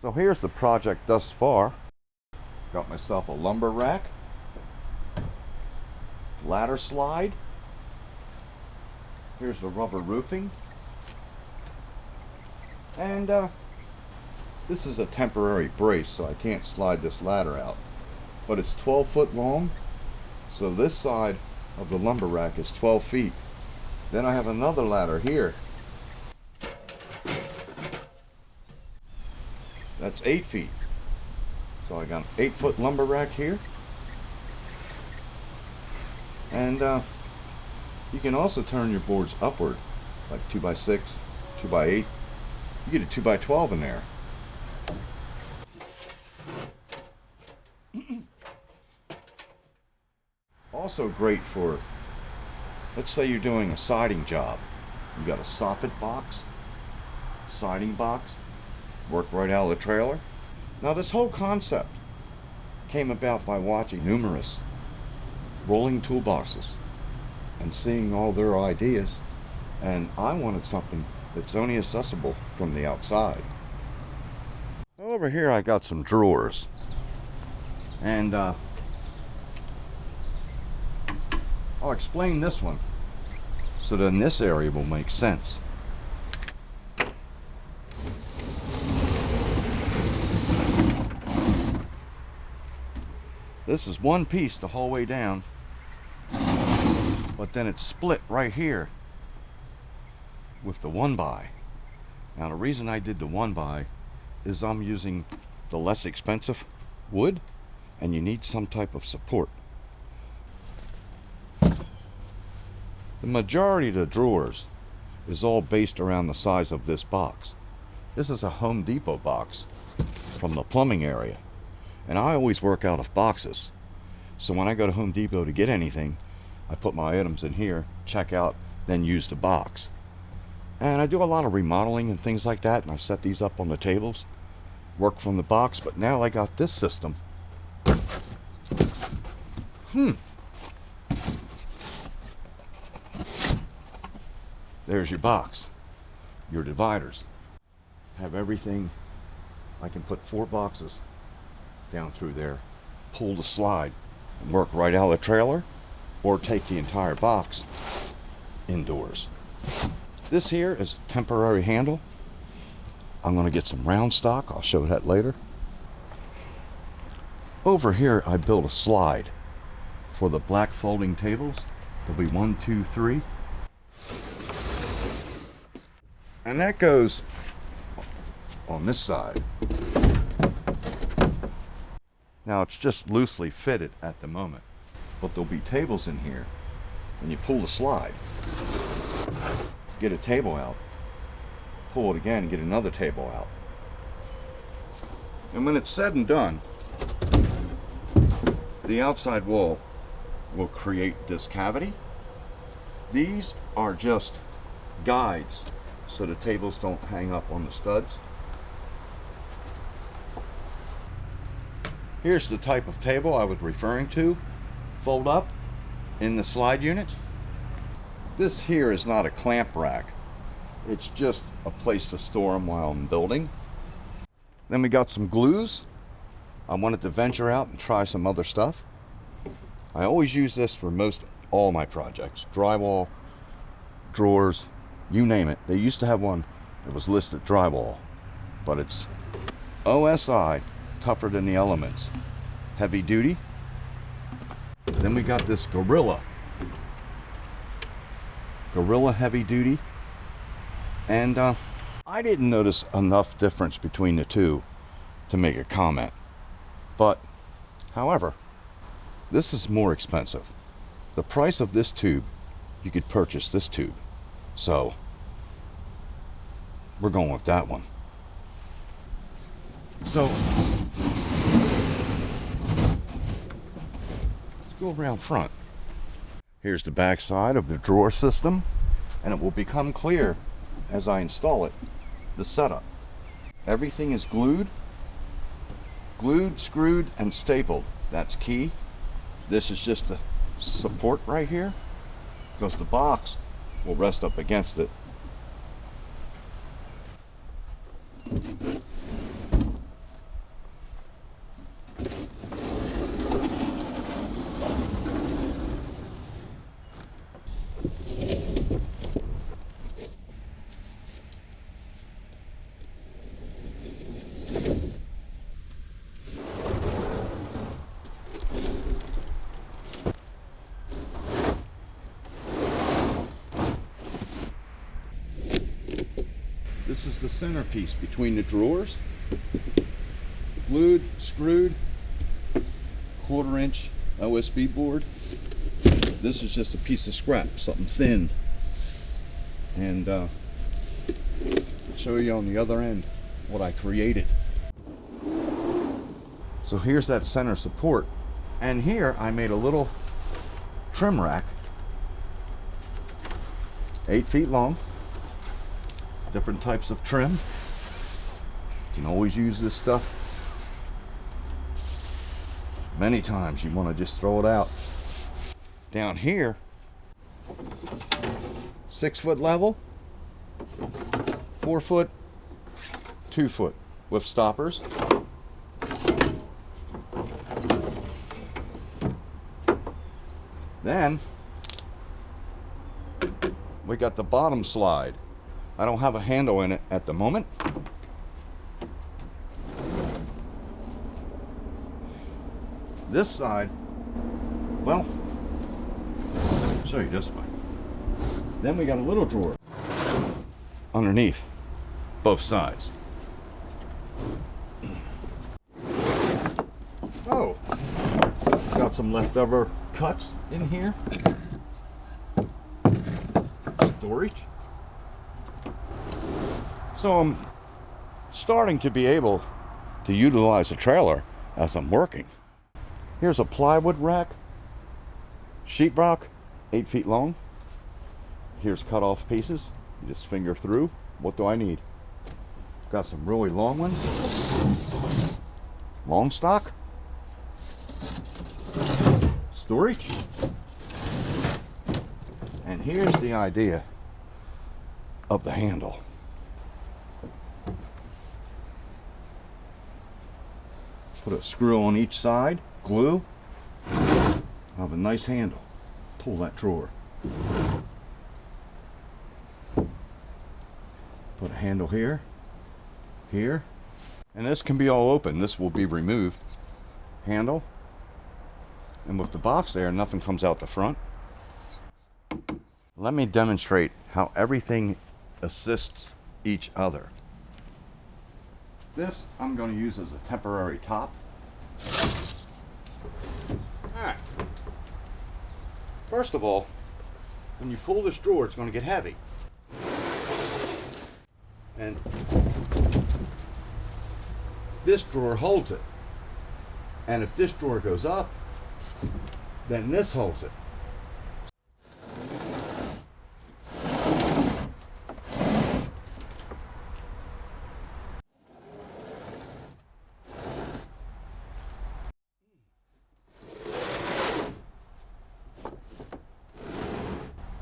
So here's the project thus far. Got myself a lumber rack, ladder slide. Here's the rubber roofing. And this is a temporary brace, so I can't slide this ladder out. But it's 12 foot long, so this side of the lumber rack is 12 feet. Then I have another ladder here. That's 8 feet. So I got an 8 foot lumber rack here. And you can also turn your boards upward, like 2x6, 2x8. You get a 2x12 in there. Also great for, let's say you're doing a siding job. You got a soffit box, siding box, work right out of the trailer. Now this whole concept came about by watching numerous rolling toolboxes and seeing all their ideas, and I wanted something that's only accessible from the outside. Over here I got some drawers, and I'll explain this one so then this area will make sense. This is one piece the whole way down, but then it's split right here with the 1x. Now the reason I did the 1x is I'm using the less expensive wood, and you need some type of support. The majority of the drawers is all based around the size of this box. This is a Home Depot box from the plumbing area, and I always work out of boxes. So when I go to Home Depot to get anything, I put my items in here, check out, then use the box. And I do a lot of remodeling and things like that, and I set these up on the tables, work from the box. But now I got this system. There's your box, your dividers. Have everything. I can put 4 boxes down through there, pull the slide, and work right out of the trailer, or take the entire box indoors. This here is a temporary handle. I'm going to get some round stock. I'll show that later. Over here I built a slide for the black folding tables. There'll be 1, 2, 3. And that goes on this side. Now it's just loosely fitted at the moment, but there'll be tables in here, and you pull the slide, get a table out, pull it again, get another table out. And when it's said and done, the outside wall will create this cavity. These are just guides so the tables don't hang up on the studs. Here's the type of table I was referring to, fold up in the slide unit. This here is not a clamp rack. It's just a place to store them while I'm building. Then we got some glues. I wanted to venture out and try some other stuff. I always use this for all my projects. Drywall, drawers, you name it. They used to have one that was listed drywall, but it's OSI, tougher than the elements, heavy duty. Then we got this Gorilla heavy duty, and I didn't notice enough difference between the two to make a comment, but however, this is more expensive. The price of this tube, you could purchase this tube, so we're going with that one. So let's go around front. Here's the back side of the drawer system, and it will become clear as I install it, the setup. Everything is glued, screwed, and stapled. That's key. This is just the support right here, because the box will rest up against it. This is the centerpiece between the drawers. Glued, screwed, 1/4-inch OSB board. This is just a piece of scrap, something thin. And I'll show you on the other end what I created. So here's that center support. And here I made a little trim rack, 8 feet long, different types of trim. You can always use this stuff many times. You want to just throw it out. Down here, 6 foot level, 4 foot, 2 foot with stoppers. Then we got the bottom slide. I don't have a handle in it at the moment. This side, well, I'll show you this way. Then we got a little drawer underneath both sides. Oh, got some leftover cuts in here. Storage. So I'm starting to be able to utilize the trailer as I'm working. Here's a plywood rack, sheetrock, 8 feet long. Here's cut off pieces. You just finger through. What do I need? Got some really long ones. Long stock. Storage. And here's the idea of the handle. Put a screw on each side, glue. I have a nice handle. Pull that drawer. Put a handle here, here, and this can be all open. This will be removed. Handle. And with the box there, nothing comes out the front. Let me demonstrate how everything assists each other. This I'm going to use as a temporary top. Alright. First of all, when you pull this drawer, it's going to get heavy. And this drawer holds it. And if this drawer goes up, then this holds it.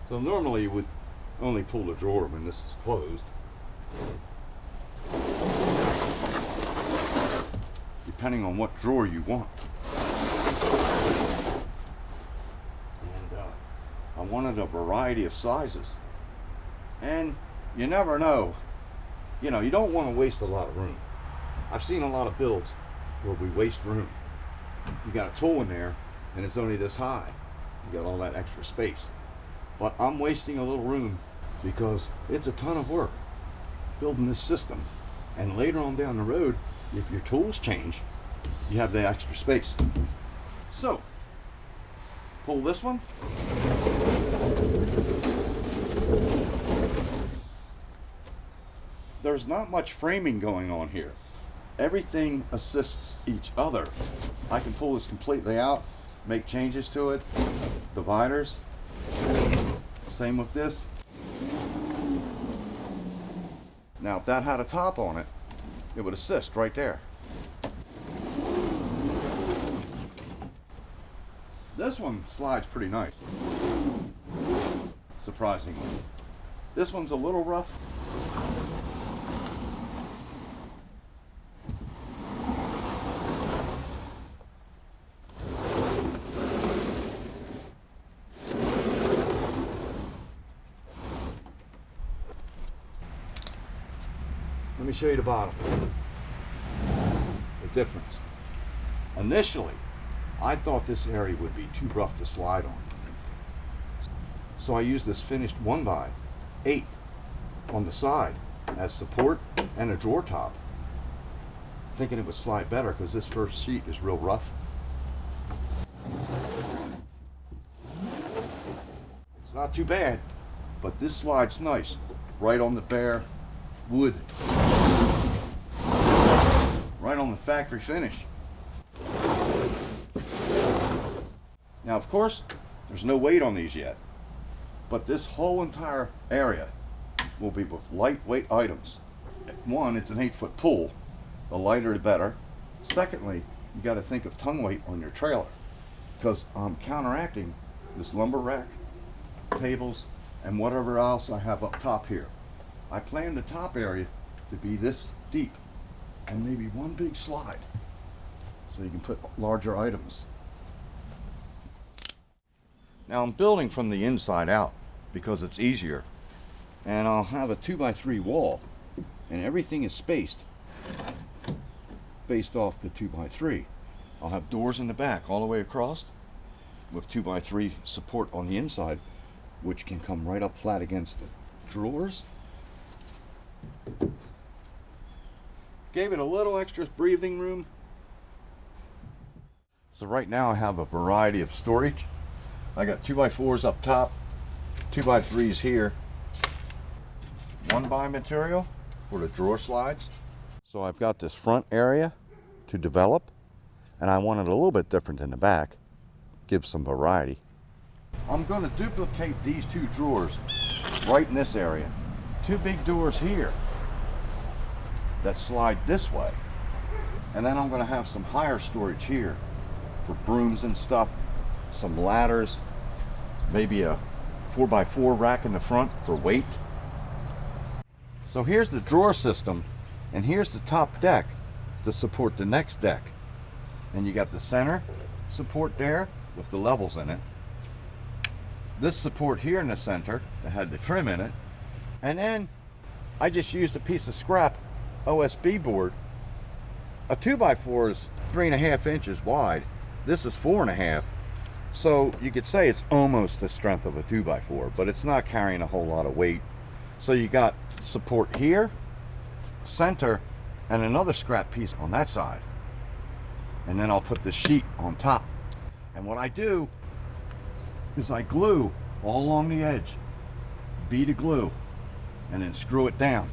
So normally you would only pull the drawer when this is closed. Depending on what drawer you want. And I wanted a variety of sizes. And you never know. You know, you don't want to waste a lot of room. I've seen a lot of builds where we waste room. You got a tool in there and it's only this high. You got all that extra space. But I'm wasting a little room because it's a ton of work building this system. And later on down the road, if your tools change, you have the extra space. So, pull this one. There's not much framing going on here. Everything assists each other. I can pull this completely out, make changes to it, dividers. Same with this. Now if that had a top on it, it would assist right there. This one slides pretty nice, surprisingly. This one's a little rough. Let me show you the bottom. The difference. Initially, I thought this area would be too rough to slide on. So I used this finished 1x8 on the side as support and a drawer top. Thinking it would slide better because this first sheet is real rough. It's not too bad, but this slides nice right on the bare wood, right on the factory finish. Now, of course, there's no weight on these yet, but this whole entire area will be with lightweight items. One, it's an 8-foot pool. The lighter the better. Secondly, you got to think of tongue weight on your trailer, because I'm counteracting this lumber rack, tables, and whatever else I have up top here. I plan the top area to be this deep and maybe one big slide so you can put larger items. Now I'm building from the inside out because it's easier, and I'll have a 2x3 wall and everything is spaced based off the 2x3. I'll have doors in the back all the way across with 2x3 support on the inside, which can come right up flat against the drawers. Gave it a little extra breathing room. So right now I have a variety of storage. I got 2x4s up top, 2x3s here, 1x material for the drawer slides. So I've got this front area to develop, and I want it a little bit different in the back, give some variety. I'm going to duplicate these two drawers right in this area. Two big doors here that slide this way, and then I'm going to have some higher storage here for brooms and stuff, some ladders, maybe a 4x4 rack in the front for weight. So here's the drawer system, and here's the top deck to support the next deck. And you got the center support there with the levels in it. This support here in the center that had the trim in it. And then I just used a piece of scrap OSB board. A 2x4 is 3.5 inches wide. This is 4.5. So you could say it's almost the strength of a 2x4, but it's not carrying a whole lot of weight. So you got support here, center, and another scrap piece on that side. And then I'll put the sheet on top. And what I do is I glue all along the edge, bead of glue, and then screw it down.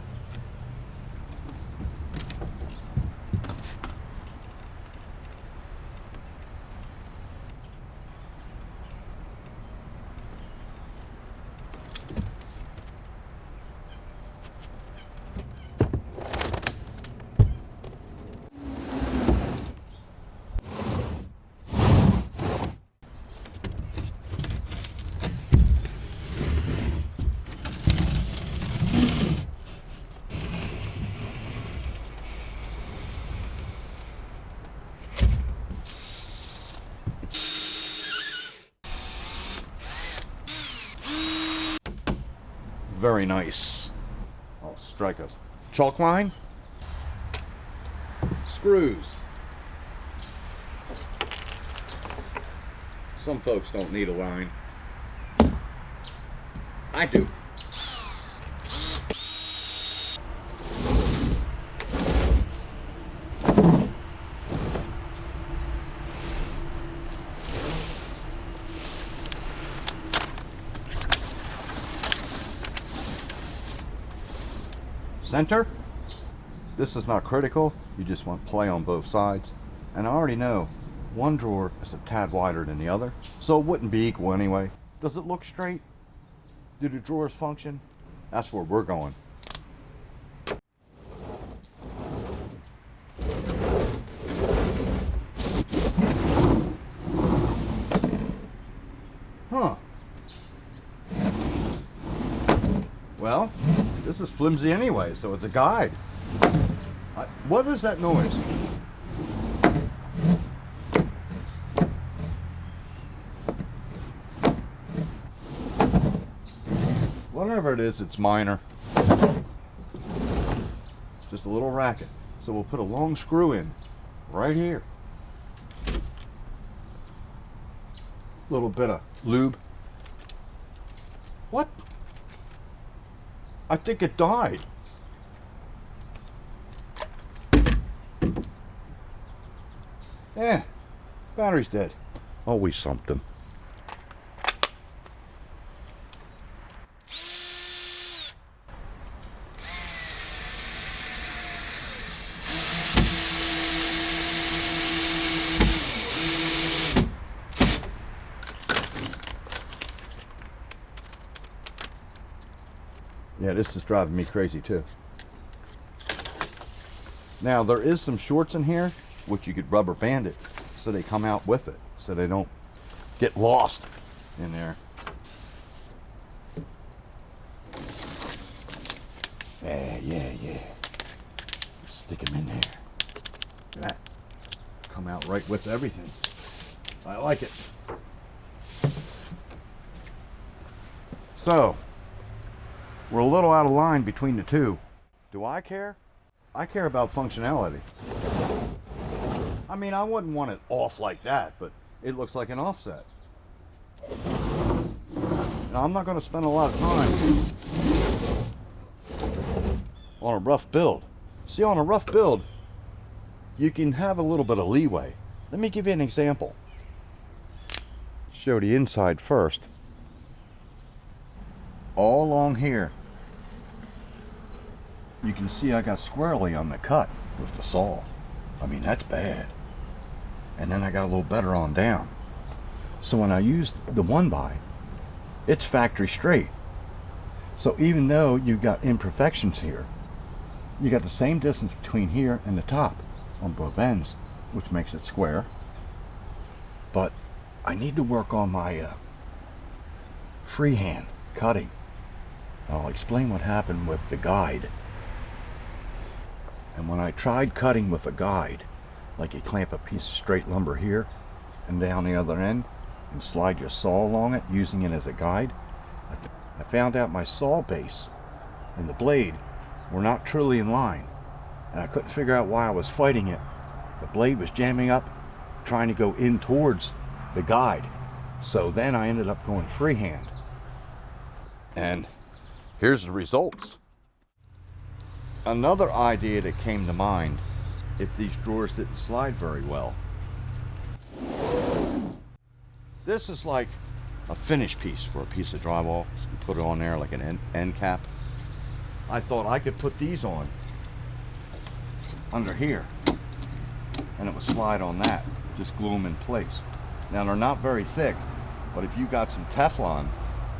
Very nice. I'll strike a chalk line. Screws. Some folks don't need a line. I do. Center, this is not critical, you just want play on both sides. And I already know one drawer is a tad wider than the other, so it wouldn't be equal anyway. Does it look straight? Do the drawers function? That's where we're going. Huh. Well, this is flimsy anyway, so it's a guide. What is that noise? Whatever it is, it's minor. Just a little racket. So we'll put a long screw in right here. Little bit of lube. What? I think it died. Yeah, battery's dead. Always something. Yeah, this is driving me crazy too. Now there is some shorts in here which you could rubber band it so they come out with it, so they don't get lost in there. Yeah. Stick them in there. Look at that. Come out right with everything. I like it. So, we're a little out of line between the two. Do I care? I care about functionality. I mean, I wouldn't want it off like that, but it looks like an offset. Now, I'm not going to spend a lot of time on a rough build. See, on a rough build, you can have a little bit of leeway. Let me give you an example. Show the inside first. All along here, you can see I got squarely on the cut with the saw. I mean, that's bad. And then I got a little better on down. So when I used the 1x, it's factory straight. So even though you've got imperfections here, you got the same distance between here and the top on both ends, which makes it square. But I need to work on my freehand cutting. I'll explain what happened with the guide. And when I tried cutting with a guide, like you clamp a piece of straight lumber here and down the other end and slide your saw along it using it as a guide, I found out my saw base and the blade were not truly in line, and I couldn't figure out why I was fighting it. The blade was jamming up, trying to go in towards the guide. So then I ended up going freehand. And here's the results. Another idea that came to mind, if these drawers didn't slide very well. This is like a finish piece for a piece of drywall. You put it on there like an end cap. I thought I could put these on under here and it would slide on that. Just glue them in place. Now they're not very thick, but if you got some Teflon,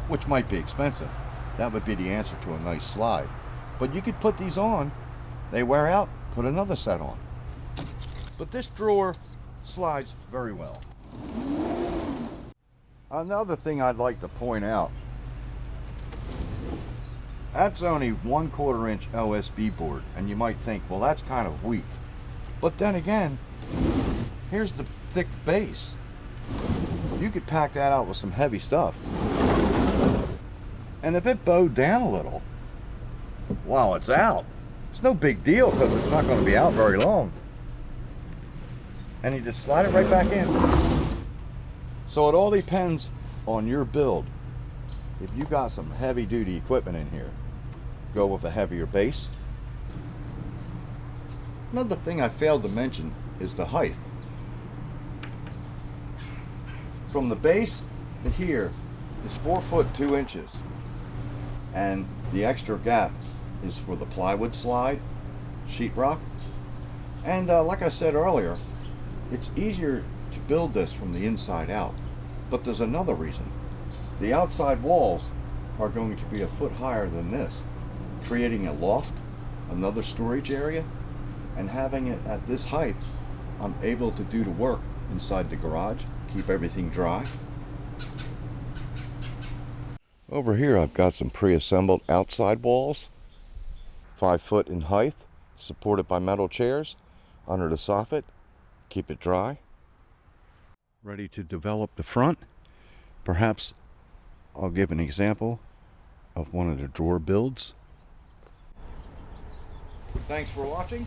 which might be expensive, that would be the answer to a nice slide. But you could put these on, they wear out, put another set on. But this drawer slides very well. Another thing I'd like to point out, that's only 1/4 inch OSB board, and you might think, well, that's kind of weak. But then again, here's the thick base. You could pack that out with some heavy stuff. And if it bowed down a little, wow, it's out. It's no big deal because it's not going to be out very long. And you just slide it right back in. So it all depends on your build. If you got some heavy duty equipment in here, go with a heavier base. Another thing I failed to mention is the height. From the base to here is 4 foot 2 inches. And the extra gap is for the plywood slide, sheetrock. And like I said earlier, it's easier to build this from the inside out. But there's another reason. The outside walls are going to be a foot higher than this, creating a loft, another storage area, and having it at this height, I'm able to do the work inside the garage, keep everything dry. Over here I've got some pre-assembled outside walls, 5 foot in height, supported by metal chairs under the soffit, keep it dry. Ready to develop the front. Perhaps I'll give an example of one of the drawer builds. Thanks for watching.